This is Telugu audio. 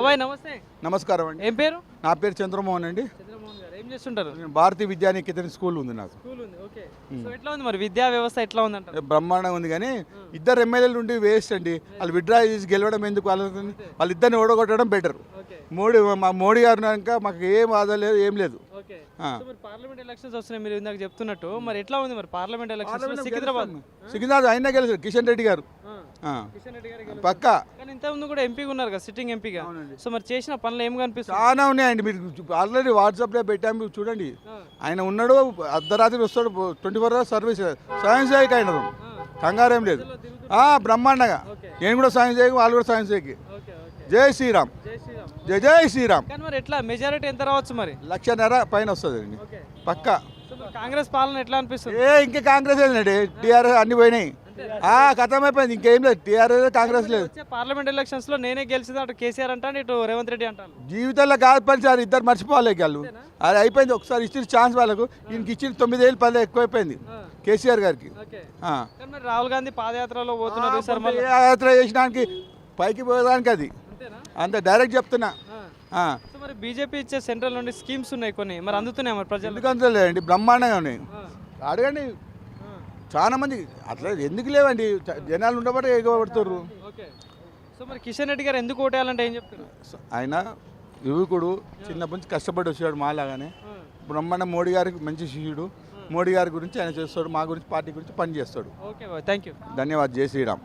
బాబాయ్ నమస్తే. నమస్కారం అండి. ఏం పేరు? నా పేరు చంద్రమోహన్ అండి. చంద్రమోహన్ గారు ఏం చేస్తుంటారు? నేను భారతీయ విద్యానికేతన్ స్కూల్ ఉంది నాకు. స్కూల్ ఉంది. ఓకే. సో ఎట్లా ఉంది మరి విద్యా వ్యవస్థ ఎట్లా ఉంది అంటారు? బ్రహ్మాండంగా ఉంది కానీ ఇద్దరు ఎమ్మెల్యేలు ఉండి వేస్ట్ అండి. వాళ్ళు విడ్రా చేసి గెలవడం ఎందుకు? వాళ్ళిద్దరిని ఓడగొట్టడం బెటర్. ఓకే. మోడీ గారు ఉన్నాక మాకు ఏం ఆదా లేదు, ఏం లేదు. ఓకే. సో మరి పార్లమెంట్ ఎలక్షన్స్ వస్తున్నాయి మీరు ఇందాక చెప్తున్నట్టు, మరి ఎట్లా ఉంది మరి పార్లమెంట్ ఎలక్షన్స్? సికింద్రాబాద్ అయినా గెలిచారు కిషన్ రెడ్డి గారు కిషన్ రెడ్డి గారు పక్కా. కానీ ఇంత ముందు కూడా ఎంపీగా ఉన్నారు కదా, సిట్టింగ్ ఎంపీగా. సో మరి చేసిన పనులు ఏం కనిపిస్తుంది? చాలా ఉన్నాయండి. మీరు ఆల్రెడీ వాట్సాప్లో పెట్టాము చూడండి. ఆయన ఉన్నాడు, అర్ధరాత్రి వస్తాడు, 24 hours సర్వీస్. స్వయం సేవకి అయినారు, కంగారేం లేదు. బ్రహ్మాండంగా నేను కూడా స్వయం సేవకి, వాళ్ళు కూడా స్వయం సేవకి. జై శ్రీరామ్, జై జై శ్రీరామ్. కానీ మరి ఎట్లా మెజారిటీ ఎంత రావచ్చు మరి? 1,00,000 పైన వస్తుంది అండి పక్కా. కాంగ్రెస్ పాలన ఎట్లా అనిపిస్తుంది? ఇంకా కాంగ్రెస్ లేదండి, టీఆర్ఎస్ అన్ని పోయినాయి. ఖతం అయిపోయింది, ఇంకేం లేదు. టీఆర్ఎస్ కాంగ్రెస్ లేదు. పార్లమెంట్ ఎలక్షన్స్ లో నేనే గెలిచింది అటు కేసీఆర్ అంటాను, ఇటు రేవంత్ రెడ్డి అంటాను. జీవితంలో కాదు పని సార్, ఇద్దరు మర్చిపోవాలి వాళ్ళు. అది అయిపోయింది. ఒకసారి ఇచ్చిన ఛాన్స్ వాళ్ళకు, ఈయనకి ఇచ్చిన 9 ఏళ్ళు 10 ఎక్కువైపోయింది కేసీఆర్ గారికి. రాహుల్ గాంధీ పాదయాత్రలో పోతున్నారు సార్, యాత్ర చేసినానికి పైకి పోయేదానికి అది అంత డైరెక్ట్ చెప్తున్నా. మరి బీజేపీ ఇచ్చే సెంట్రల్ నుండి స్కీమ్స్ ఉన్నాయి కొన్ని, మరి అందుతున్నాయి మరి ప్రజలు? ఎందుకు అందులేదండి, బ్రహ్మాండంగా ఉన్నాయి. అడగండి, చాలా మంది అట్లా ఎందుకు లేవండి, జనాలు ఉండబట్టి ఎగబడుతుర్రు. సో మరి కిషన్ రెడ్డి గారు ఎందుకు ఓటేయాలంటే ఏం చెప్తారు? ఆయన యువకుడు, చిన్నప్పటి నుంచి కష్టపడి వచ్చాడు మాలాగానే. బ్రహ్మాండం మోడీ గారికి మంచి శిష్యుడు. మోడీ గారి గురించి ఆయన చేస్తాడు, మా గురించి పార్టీ గురించి పని చేస్తాడు. ఓకే, థ్యాంక్ యూ, ధన్యవాదాలు. జై శ్రీరామ్.